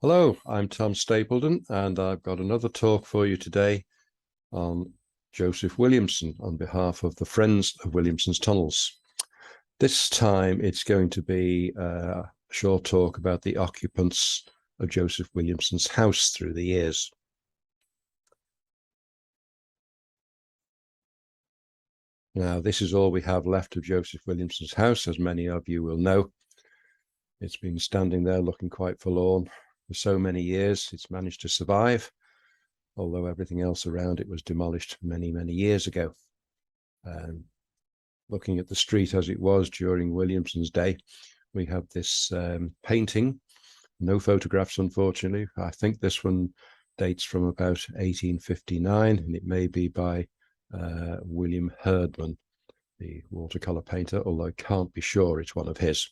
Hello, I'm Tom Stapledon, and I've got another talk for you today on Joseph Williamson on behalf of the Friends of Williamson's Tunnels. This time it's going to be a short talk about the occupants of Joseph Williamson's house through the years. Now, this is all we have left of Joseph Williamson's house, as many of you will know. It's been standing there looking quite forlorn for so many years. It's managed to survive, although everything else around it was demolished many, many years ago. Looking at the street as it was during Williamson's day, we have this painting, no photographs, unfortunately. I think this one dates from about 1859, and it may be by William Herdman, the watercolor painter, although I can't be sure it's one of his.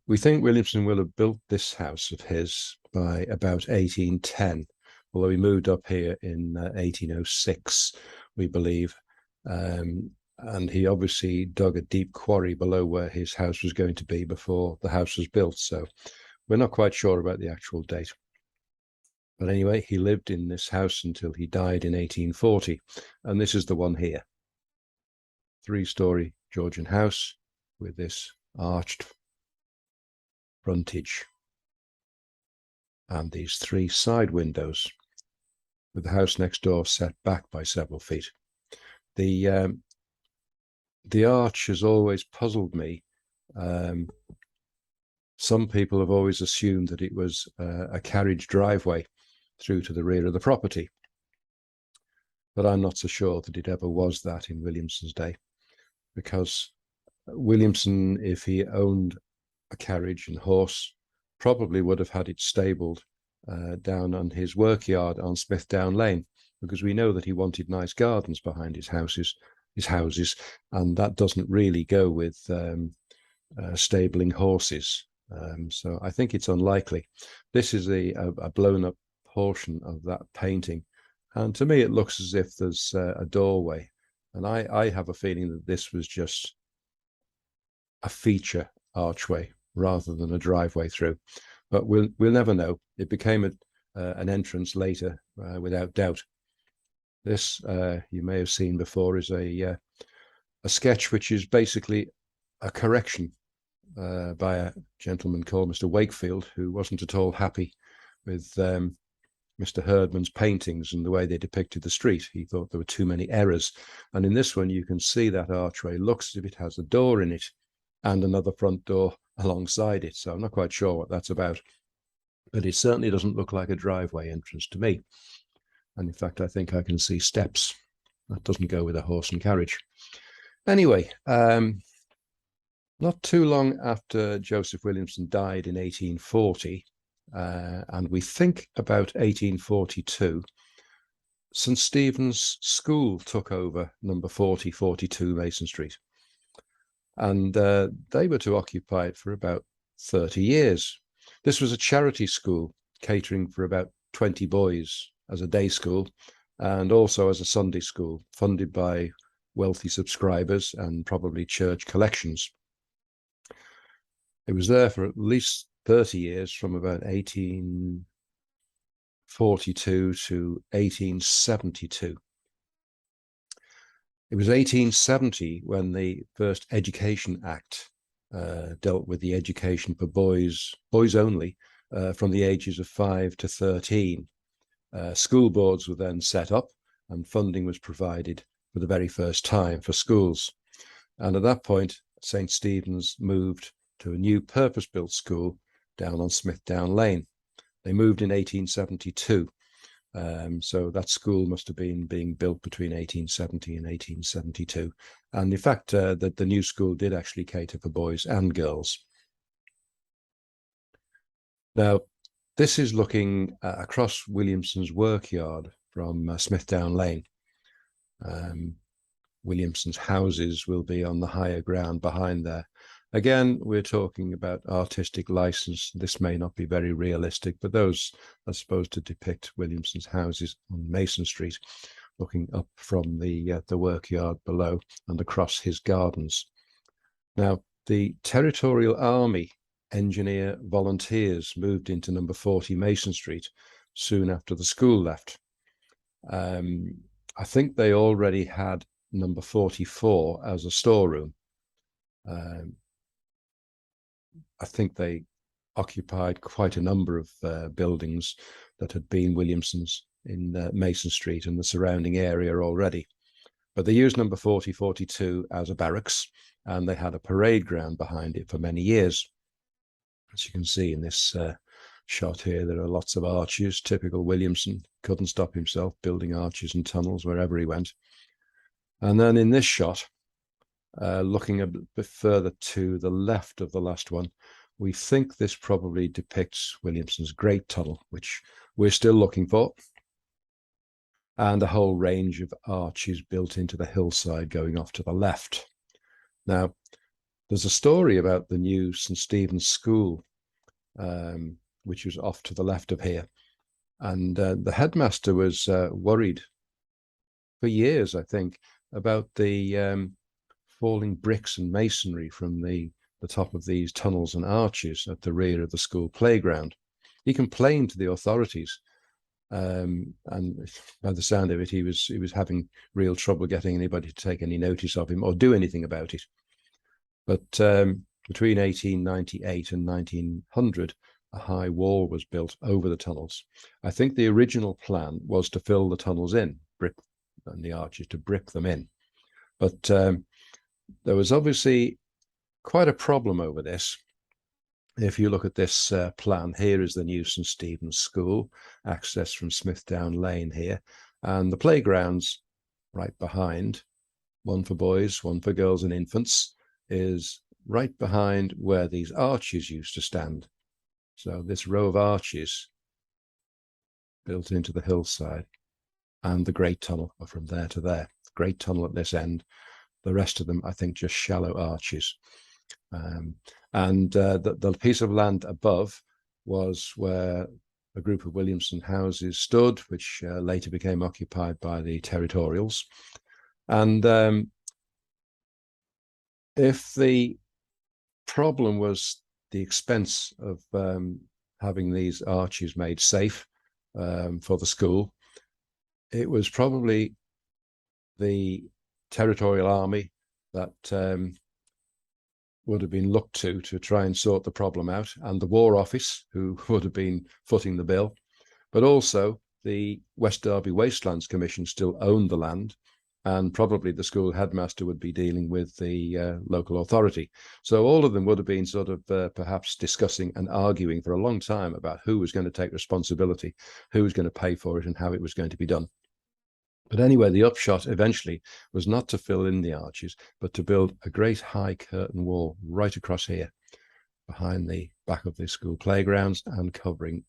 We think Williamson will have built this house of his by about 1810, although he moved up here in 1806, we believe. And he obviously dug a deep quarry below where his house was going to be before the house was built. So we're not quite sure about the actual date. But anyway, he lived in this house until he died in 1840. And this is the one here. 3-story Georgian house with this arched frontage and these 3 side windows, with the house next door set back by several feet. The arch has always puzzled me. Some people have always assumed that it was a carriage driveway through to the rear of the property, but I'm not so sure that it ever was that in Williamson's day, because Williamson, if he owned a carriage and horse, probably would have had it stabled down on his work yard on Smithdown Lane, because we know that he wanted nice gardens behind his houses, and that doesn't really go with stabling horses. So I think it's unlikely. This is a blown up portion of that painting, and to me it looks as if there's a doorway, and I have a feeling that this was just a feature archway rather than a driveway through, but we'll never know. It became an entrance later, without doubt. This you may have seen before is a sketch which is basically a correction by a gentleman called Mr. Wakefield, who wasn't at all happy with Mr. Herdman's paintings and the way they depicted the street. He thought there were too many errors, and in this one you can see that archway looks as if it has a door in it and another front door alongside it. So I'm not quite sure what that's about, but it certainly doesn't look like a driveway entrance to me. And in fact, I think I can see steps. That doesn't go with a horse and carriage. Anyway, not too long after Joseph Williamson died in 1840, and we think about 1842, St. Stephen's School took over number 4042 Mason Street. And they were to occupy it for about 30 years. This was a charity school catering for about 20 boys as a day school and also as a Sunday school, funded by wealthy subscribers and probably church collections. It was there for at least 30 years, from about 1842 to 1872. It was 1870 when the first Education Act dealt with the education for boys only, from the ages of 5 to 13. School boards were then set up and funding was provided for the very first time for schools. And at that point, St. Stephen's moved to a new purpose-built school down on Smithdown Lane. They moved in 1872. So that school must have been being built between 1870 and 1872. And in fact, the new school did actually cater for boys and girls. Now, this is looking across Williamson's work yard from Smithdown Lane. Williamson's houses will be on the higher ground behind there. Again, we're talking about artistic license. This may not be very realistic, but those are supposed to depict Williamson's houses on Mason Street, looking up from the work yard below and across his gardens. Now, the Territorial Army engineer volunteers moved into number 40 Mason Street soon after the school left. I think they already had number 44 as a storeroom. I think they occupied quite a number of buildings that had been Williamson's in Mason Street and the surrounding area already. But they used number 40, 42 as a barracks, and they had a parade ground behind it for many years. As you can see in this shot here, there are lots of arches, typical Williamson, couldn't stop himself building arches and tunnels wherever he went. And then in this shot, looking a bit further to the left of the last one, we think this probably depicts Williamson's Great Tunnel, which we're still looking for, and a whole range of arches built into the hillside going off to the left. Now, there's a story about the new St. Stephen's School, which was off to the left of here. And the headmaster was worried for years, I think, about the falling bricks and masonry from the top of these tunnels and arches at the rear of the school playground. He complained to the authorities, and by the sound of it, he was having real trouble getting anybody to take any notice of him or do anything about it. But between 1898 and 1900, a high wall was built over the tunnels. I think the original plan was to fill the tunnels in, brick and the arches, to brick them in. But there was obviously quite a problem over this. If you look at this plan, here is the new St. Stephen's School, access from Smithdown Lane here, and the playgrounds right behind, one for boys, one for girls and infants, is right behind where these arches used to stand. So this row of arches built into the hillside, and the Great Tunnel are from there to there. The Great Tunnel at this end, the rest of them, I think, just shallow arches. The piece of land above was where a group of Williamson houses stood, which later became occupied by the Territorials. And if the problem was the expense of having these arches made safe for the school, it was probably the Territorial Army that would have been looked to try and sort the problem out, and the War Office, who would have been footing the bill. But also the West Derby Wastelands Commission still owned the land, and probably the school headmaster would be dealing with the local authority. So all of them would have been sort of perhaps discussing and arguing for a long time about who was going to take responsibility, who was going to pay for it, and how it was going to be done. But anyway, the upshot eventually was not to fill in the arches, but to build a great high curtain wall right across here, behind the back of the school playgrounds and covering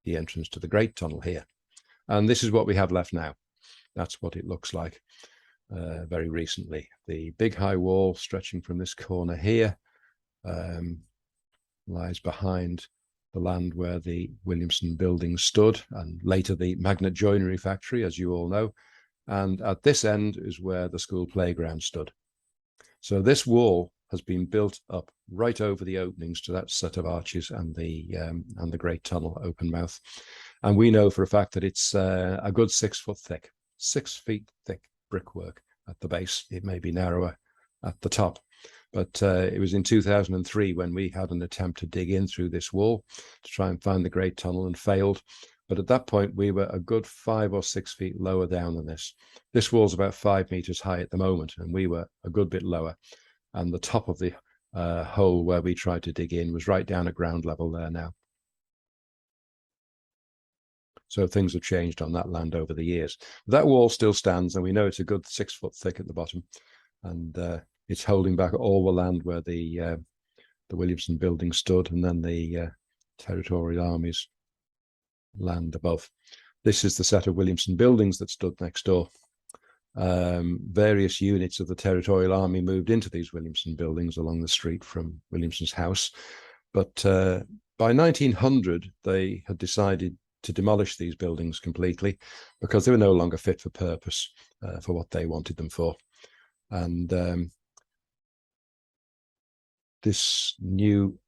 the entrance to the Great Tunnel here. And this is what we have left now. That's what it looks like very recently. The big high wall stretching from this corner here lies behind the land where the Williamson building stood, and later the Magnet Joinery Factory, as you all know. And at this end is where the school playground stood. So this wall has been built up right over the openings to that set of arches and the Great Tunnel open mouth. And we know for a fact that it's a good 6 foot thick, 6 feet thick brickwork at the base. It may be narrower at the top, but it was in 2003 when we had an attempt to dig in through this wall to try and find the Great Tunnel, and failed. But at that point, we were a good 5 or 6 feet lower down than this. This wall's about 5 meters high at the moment, and we were a good bit lower. And the top of the hole where we tried to dig in was right down at ground level there now. So things have changed on that land over the years. That wall still stands, and we know it's a good 6 foot thick at the bottom. And it's holding back all the land where the Williamson building stood, and then the Territorial Army's land above. This is the set of Williamson buildings that stood next door. Various units of the Territorial Army moved into these Williamson buildings along the street from Williamson's house. But by 1900, they had decided to demolish these buildings completely because they were no longer fit for purpose for what they wanted them for. And this new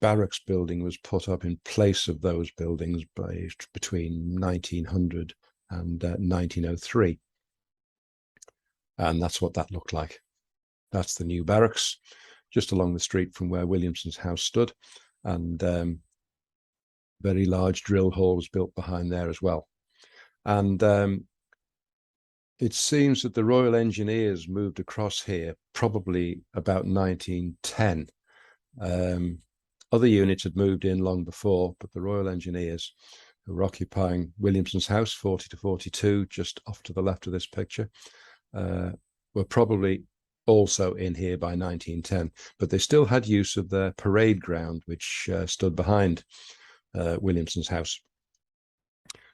barracks building was put up in place of those buildings between 1900 and 1903. And that's what that looked like. That's the new barracks, just along the street from where Williamson's house stood. And very large drill hall was built behind there as well. And it seems that the Royal Engineers moved across here probably about 1910. Other units had moved in long before, but the Royal Engineers, who were occupying Williamson's house, 40 to 42, just off to the left of this picture, were probably also in here by 1910. But they still had use of their parade ground, which stood behind Williamson's house.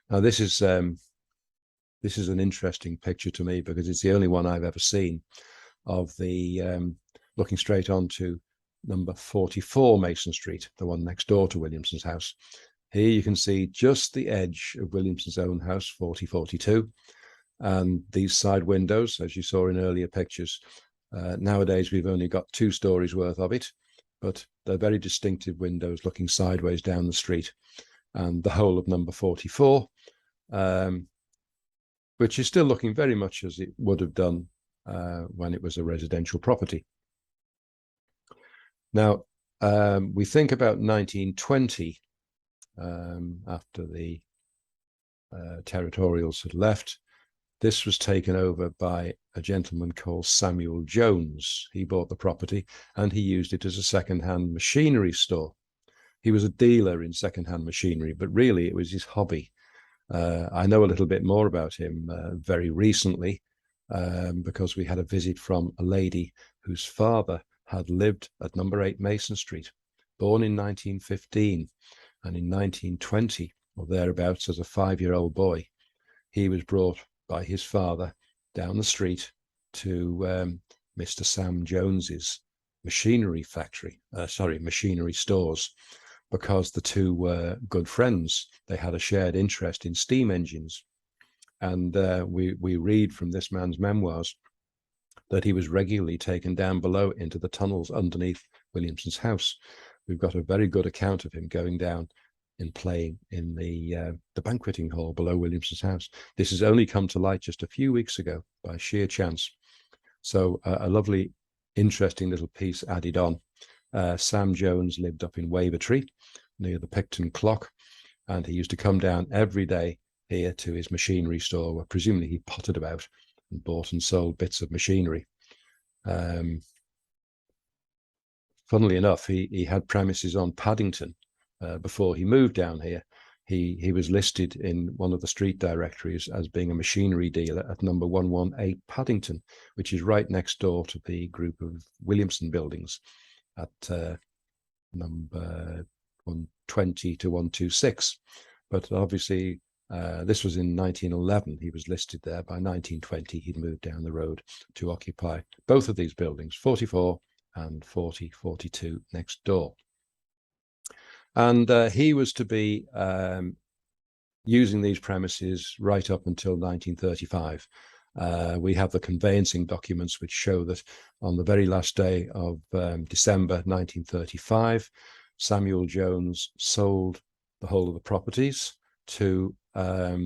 Now, this is an interesting picture to me because it's the only one I've ever seen of the looking straight onto number 44 Mason Street, the one next door to Williamson's house. Here you can see just the edge of Williamson's own house, 4042, and these side windows, as you saw in earlier pictures. Nowadays, we've only got 2 stories worth of it, but they're very distinctive windows looking sideways down the street. And the whole of number 44, which is still looking very much as it would have done when it was a residential property. Now, we think about 1920, after the Territorials had left. This was taken over by a gentleman called Samuel Jones. He bought the property and he used it as a second-hand machinery store. He was a dealer in second-hand machinery, but really it was his hobby. I know a little bit more about him very recently because we had a visit from a lady whose father had lived at number 8 Mason Street, born in 1915, and in 1920 or thereabouts, as a 5-year-old boy, he was brought by his father down the street to Mr. Sam Jones's machinery stores, because the two were good friends. They had a shared interest in steam engines. And we read from this man's memoirs that he was regularly taken down below into the tunnels underneath Williamson's house. We've got a very good account of him going down and playing in the banqueting hall below Williamson's house. This has only come to light just a few weeks ago by sheer chance. So a lovely, interesting little piece added on. Sam Jones lived up in Wavertree near the Picton Clock, and he used to come down every day here to his machinery store, where presumably he pottered about and bought and sold bits of machinery. Funnily enough, he had premises on Paddington before he moved down here. He was listed in one of the street directories as being a machinery dealer at number 118 Paddington, which is right next door to the group of Williamson buildings at number 120 to 126. But obviously, this was in 1911. He was listed there. By 1920, he'd moved down the road to occupy both of these buildings, 44 and 4042 next door. And he was to be using these premises right up until 1935. We have the conveyancing documents which show that on the very last day of December 1935, Samuel Jones sold the whole of the properties to a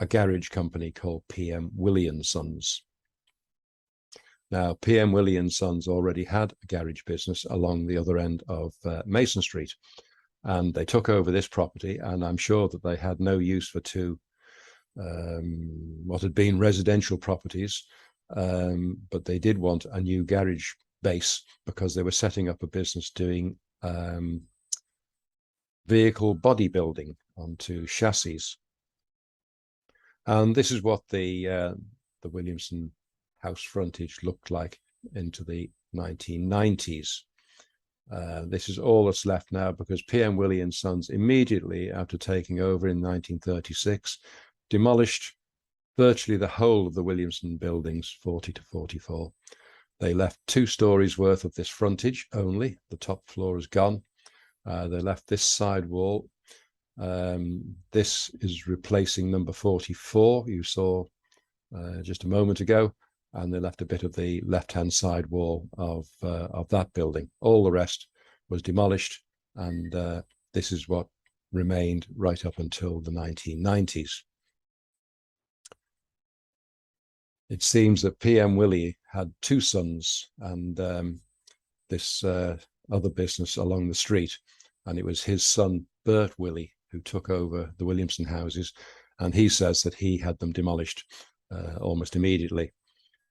garage company called P.M. Williamson's. Now, P.M. Williamson's already had a garage business along the other end of Mason Street, and they took over this property, and I'm sure that they had no use for two what had been residential properties, but they did want a new garage base because they were setting up a business doing vehicle bodybuilding onto chassis. And this is what the Williamson house frontage looked like into the 1990s. This is all that's left now, because P.M. Williamson's, immediately after taking over in 1936, demolished virtually the whole of the Williamson buildings, 40 to 44. They left 2 stories worth of this frontage only. The top floor is gone. They left this side wall. This is replacing number 44 you saw just a moment ago, and they left a bit of the left-hand side wall of that building. All the rest was demolished, and this is what remained right up until the 1990s. It seems that PM Willie had two sons, and this other business along the street, and it was his son Bert Willie who took over the Williamson houses, and he says that he had them demolished almost immediately.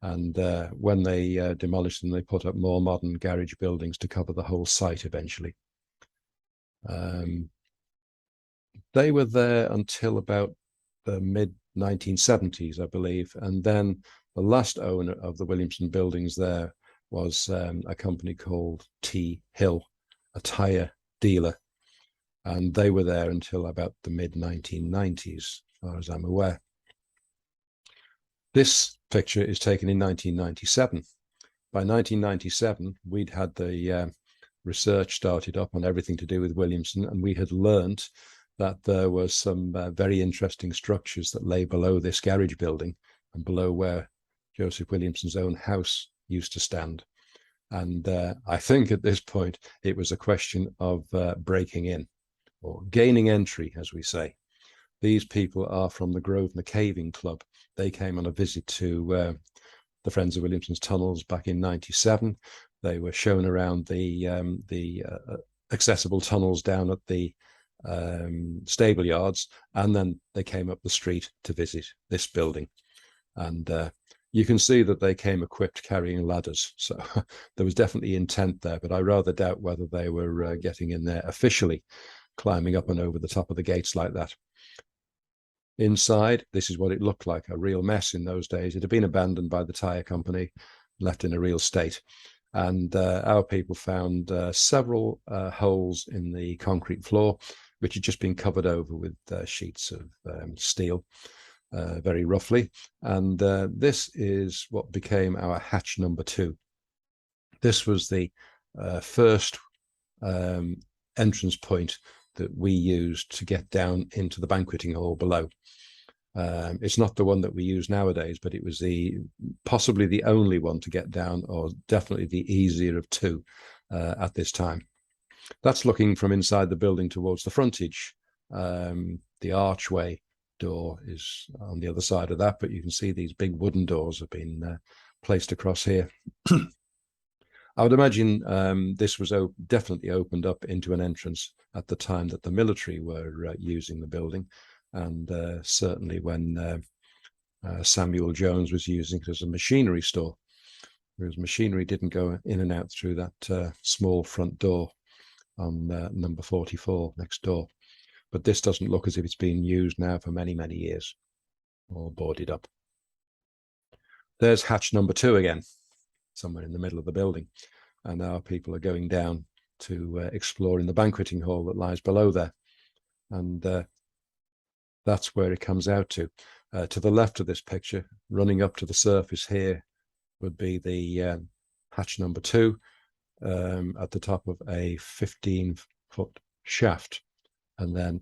And when they demolished them, they put up more modern garage buildings to cover the whole site eventually. They were there until about the mid-1970s, I believe. And then the last owner of the Williamson buildings there was a company called T. Hill, a tire dealer. And they were there until about the mid-1990s, as far as I'm aware. This picture is taken in 1997. By 1997, we'd had the research started up on everything to do with Williamson, and we had learned that there were some very interesting structures that lay below this garage building and below where Joseph Williamson's own house used to stand. And I think at this point, it was a question of breaking in, or gaining entry, as we say. These people are from the Grosvenor Caving Club. They came on a visit to the Friends of Williamson's tunnels back in '97. They were shown around the accessible tunnels down at the stable yards, and then they came up the street to visit this building. And you can see that they came equipped carrying ladders. So there was definitely intent there, but I rather doubt whether they were getting in there officially, climbing up and over the top of the gates like that. Inside, this is what it looked like, a real mess in those days. It had been abandoned by the tire company, left in a real state. And our people found several holes in the concrete floor, which had just been covered over with sheets of steel, very roughly. And this is what became our hatch number 2. This was the first entrance point that we used to get down into the banqueting hall below. It's not the one that we use nowadays, but it was possibly the only one to get down, or definitely the easier of two at this time. That's looking from inside the building towards the frontage. The archway door is on the other side of that, but you can see these big wooden doors have been placed across here. I would imagine this was definitely opened up into an entrance at the time that the military were using the building, and certainly when Samuel Jones was using it as a machinery store, because machinery didn't go in and out through that small front door on number 44 next door. But this doesn't look as if it's been used now for many, many years, or boarded up. There's hatch number 2 again, somewhere in the middle of the building, and our people are going down to explore in the banqueting hall that lies below there, and that's where it comes out to. To the left of this picture, running up to the surface here, would be the hatch number 2 at the top of a 15-foot shaft, and then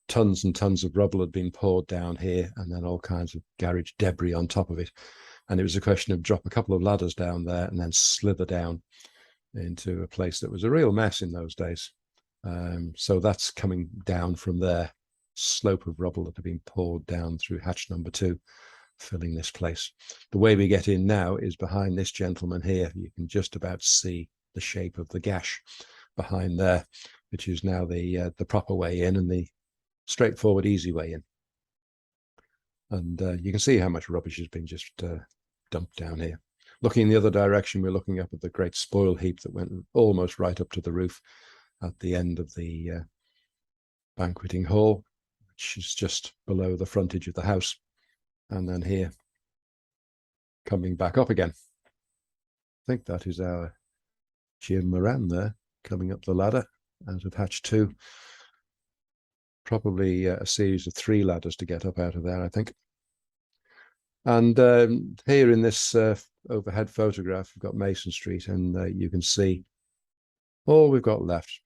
tons and tons of rubble had been poured down here, and then all kinds of garage debris on top of it. And it was a question of drop a couple of ladders down there and then slither down into a place that was a real mess in those days. So that's coming down from there, slope of rubble that had been poured down through hatch number 2, filling this place. The way we get in now is behind this gentleman here. You can just about see the shape of the gash behind there, which is now the proper way in and the straightforward, easy way in. And you can see how much rubbish has been just dumped down here. Looking in the other direction, we're looking up at the great spoil heap that went almost right up to the roof at the end of the banqueting hall, which is just below the frontage of the house. And then here, coming back up again. I think that is our Jim Moran there, coming up the ladder out of hatch 2. Probably a series of 3 ladders to get up out of there, I think. And here in this overhead photograph, we've got Mason Street, and you can see all we've got left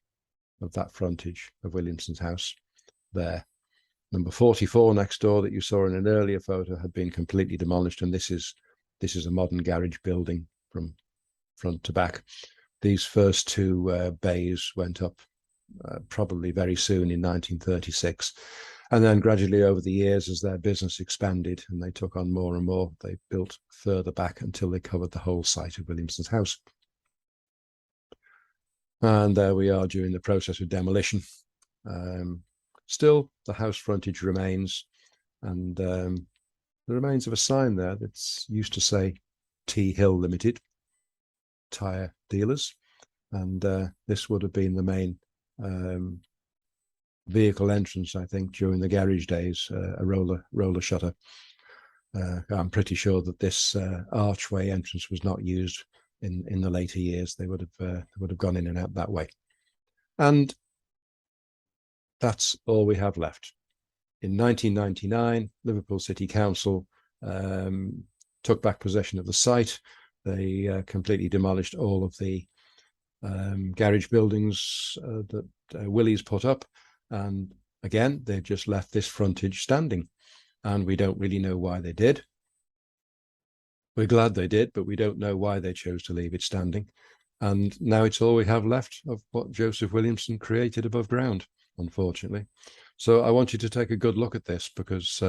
of that frontage of Williamson's house there. Number 44 next door that you saw in an earlier photo had been completely demolished, and this is a modern garage building from front to back. these first two bays went up probably very soon in 1936. And then gradually over the years, as their business expanded and they took on more and more, they built further back until they covered the whole site of Williamson's house. And there we are during the process of demolition. Still, the house frontage remains, and the remains of a sign there that's used to say T Hill Limited, tyre dealers. And this would have been the main vehicle entrance, I think, during the garage days, a roller shutter. I'm pretty sure that this archway entrance was not used in the later years. They would have gone in and out that way. And that's all we have left. In 1999, Liverpool City Council took back possession of the site. They completely demolished all of the garage buildings that Willys put up. And again, they've just left this frontage standing. And we don't really know why they did. We're glad they did, but we don't know why they chose to leave it standing. And now it's all we have left of what Joseph Williamson created above ground, unfortunately. So I want you to take a good look at this, because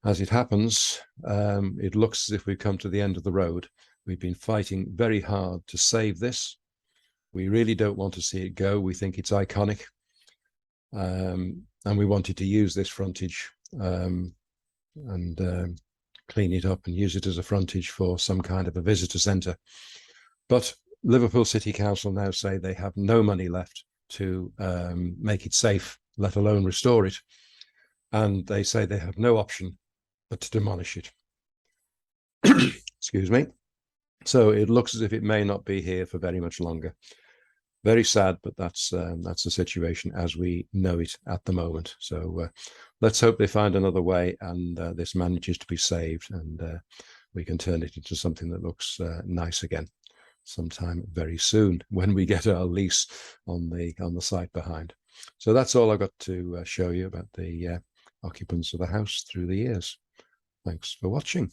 as it happens, it looks as if we've come to the end of the road. We've been fighting very hard to save this. We really don't want to see it go. We think it's iconic. And we wanted to use this frontage and clean it up and use it as a frontage for some kind of a visitor centre. But Liverpool City Council now say they have no money left to make it safe, let alone restore it. And they say they have no option but to demolish it. Excuse me. So it looks as if it may not be here for very much longer. Very sad, but that's the situation as we know it at the moment. So let's hope they find another way and this manages to be saved, and we can turn it into something that looks nice again sometime very soon when we get our lease on the site behind. So that's all I've got to show you about the occupants of the house through the years. Thanks for watching.